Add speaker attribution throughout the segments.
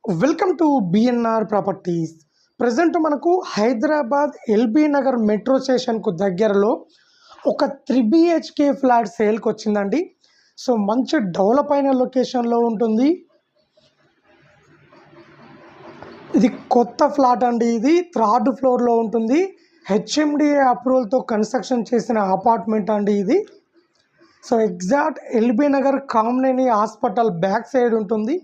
Speaker 1: Welcome to BNR properties. Present మనకు Hyderabad LB Nagar metro స్టేషన్కు దగ్గరలో ఒక 3 BHK ఫ్లాట్ సేల్కి వచ్చిందండి. సో మంచి డెవలప్ అయిన లొకేషన్లో ఉంటుంది. ఇది కొత్త ఫ్లాట్ అండి. ఇది 3rd ఫ్లోర్లో ఉంటుంది. HMDA అప్రూవల్తో కన్స్ట్రక్షన్ చేసిన అపార్ట్మెంట్ అండి ఇది. So exact LB Nagar Kamineni hospital back side ఉంటుంది.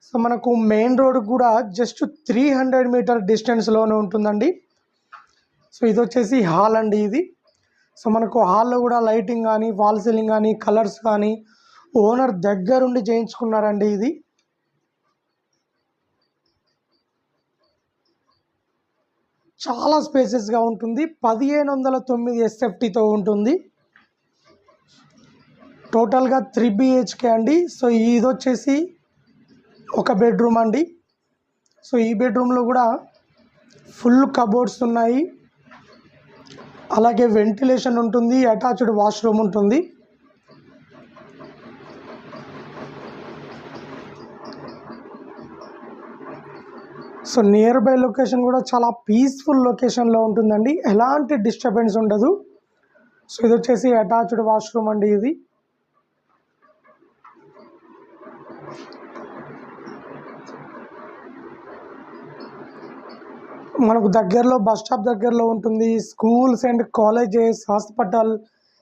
Speaker 1: సో మనకు మెయిన్ రోడ్ కూడా జస్ట్ 300 మీటర్ డిస్టెన్స్లోనే ఉంటుందండి. సో ఇది వచ్చేసి హాల్ అండి ఇది. సో మనకు హాల్లో కూడా లైటింగ్ కానీ వాల్ సీలింగ్ కానీ కలర్స్ కానీ ఓనర్ దగ్గరుండి చేయించుకున్నారండి. ఇది చాలా స్పేసెస్గా ఉంటుంది. 1509 SFTతో ఉంటుంది. టోటల్గా 3 BHK అండి. సో ఇది వచ్చేసి ఒక బెడ్రూమ్ అండి. సో ఈ బెడ్రూమ్లో కూడా ఫుల్ కబోర్డ్స్ ఉన్నాయి, అలాగే వెంటిలేషన్ ఉంటుంది, అటాచ్డ్ వాష్రూమ్ ఉంటుంది. సో నియర్ బై లొకేషన్ కూడా చాలా పీస్ఫుల్ లొకేషన్లో ఉంటుందండి. ఎలాంటి డిస్టర్బెన్స్ ఉండదు. సో ఇది వచ్చేసి అటాచ్డ్ వాష్రూమ్ అండి. ఇది మనకు దగ్గరలో బస్ స్టాప్ దగ్గరలో ఉంటుంది. Schools and colleges, hospital,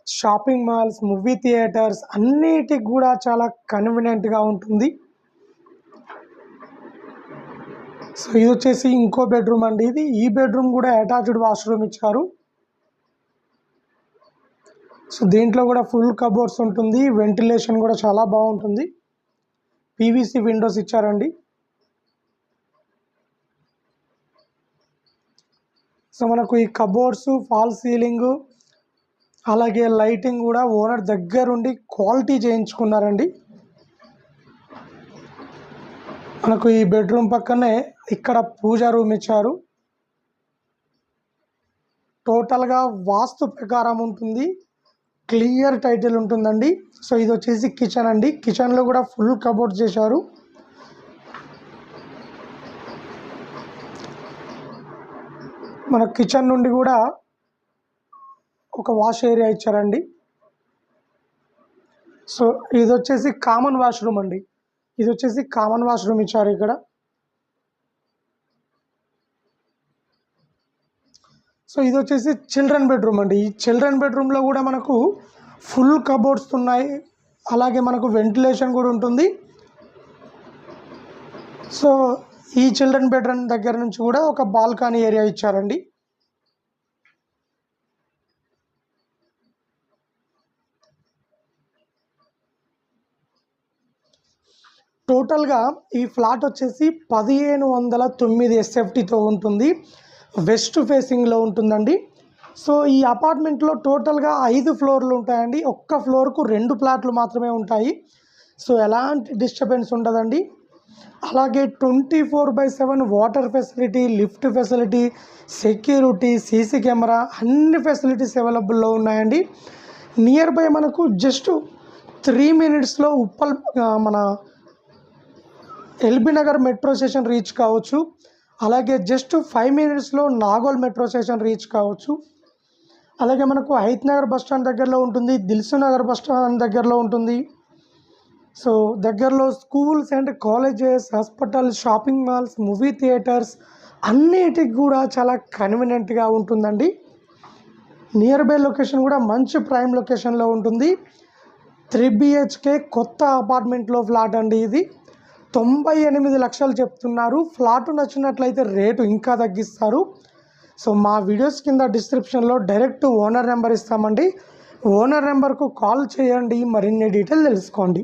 Speaker 1: shopping malls, movie theatres అన్నిటికి కూడా చాలా కన్వీనియంట్గా ఉంటుంది. సో ఇది వచ్చేసి ఇంకో బెడ్రూమ్ అండి. ఇది ఈ బెడ్రూమ్ కూడా అటాచ్డ్ వాష్రూమ్ ఇచ్చారు. సో దీంట్లో కూడా ఫుల్ కబోర్డ్స్ ఉంటుంది, వెంటిలేషన్ కూడా చాలా బాగుంటుంది. PVC విండోస్ ఇచ్చారండి. సో మనకు ఈ కబోర్డ్స్, ఫాల్ సీలింగ్, అలాగే లైటింగ్ కూడా ఓనర్ దగ్గరుండి క్వాలిటీ చేయించుకున్నారండి. మనకు ఈ బెడ్రూమ్ పక్కనే ఇక్కడ పూజా రూమ్ ఇచ్చారు. టోటల్గా వాస్తు ప్రకారం ఉంటుంది, క్లియర్ టైటిల్ ఉంటుందండి. సో ఇది వచ్చేసి కిచెన్ అండి. కిచెన్లో కూడా ఫుల్ కబోర్డ్ చేశారు. మన కిచెన్ నుండి కూడా ఒక వాష్ ఏరియా ఇచ్చారండి. సో ఇది వచ్చేసి కామన్ వాష్రూమ్ అండి. ఇది వచ్చేసి కామన్ వాష్రూమ్ ఇచ్చారు ఇక్కడ. సో ఇది వచ్చేసి చిల్డ్రన్ బెడ్రూమ్ అండి. ఈ చిల్డ్రన్ బెడ్రూమ్లో కూడా మనకు ఫుల్ కబోర్డ్స్ ఉన్నాయి, అలాగే మనకు వెంటిలేషన్ కూడా ఉంటుంది. సో ఈ చిల్డ్రన్ బెడ్రూమ్ దగ్గర నుంచి కూడా ఒక బాల్కనీ ఏరియా ఇచ్చారండి. టోటల్గా ఈ ఫ్లాట్ వచ్చేసి 1509 SFTతో ఉంటుంది. వెస్ట్ ఫేసింగ్లో ఉంటుందండి. సో ఈ అపార్ట్మెంట్లో టోటల్గా 5 ఫ్లోర్లు ఉంటాయండి. ఒక్క ఫ్లోర్కు 2 ఫ్లాట్లు మాత్రమే ఉంటాయి. సో ఎలాంటి డిస్టర్బెన్స్ ఉండదండి. అలాగే 24/7 water facility, lift facility, security, CC camera అన్ని ఫెసిలిటీస్ అవైలబుల్లో ఉన్నాయండి. నియర్ బై మనకు జస్ట్ 3 minutesలో ఉప్పల్ మన LB Nagar metro station reach కావచ్చు. అలాగే జస్ట్ 5 minutesలో నాగోల్ మెట్రో స్టేషన్ రీచ్ కావచ్చు. అలాగే మనకు హైత్ నగర్ బస్ స్టాండ్ దగ్గరలో ఉంటుంది, దిల్సు నగర్ బస్ స్టాండ్ దగ్గరలో ఉంటుంది. సో దగ్గరలో schools and colleges, hospital, shopping malls, movie theatres అన్నిటికి కూడా చాలా కన్వీనియంట్గా ఉంటుందండి. నియర్ బై లొకేషన్ కూడా మంచి ప్రైమ్ లొకేషన్లో ఉంటుంది. 3 BHK కొత్త అపార్ట్మెంట్లో ఫ్లాట్ అండి. ఇది 98 లక్షలు చెప్తున్నారు. ఫ్లాట్ నచ్చినట్లయితే రేటు ఇంకా తగ్గిస్తారు. సో మా వీడియోస్ కింద డిస్క్రిప్షన్లో డైరెక్ట్ ఓనర్ నెంబర్ ఇస్తామండి. ఓనర్ నెంబర్కు కాల్ చేయండి, మరిన్ని డీటెయిల్ తెలుసుకోండి.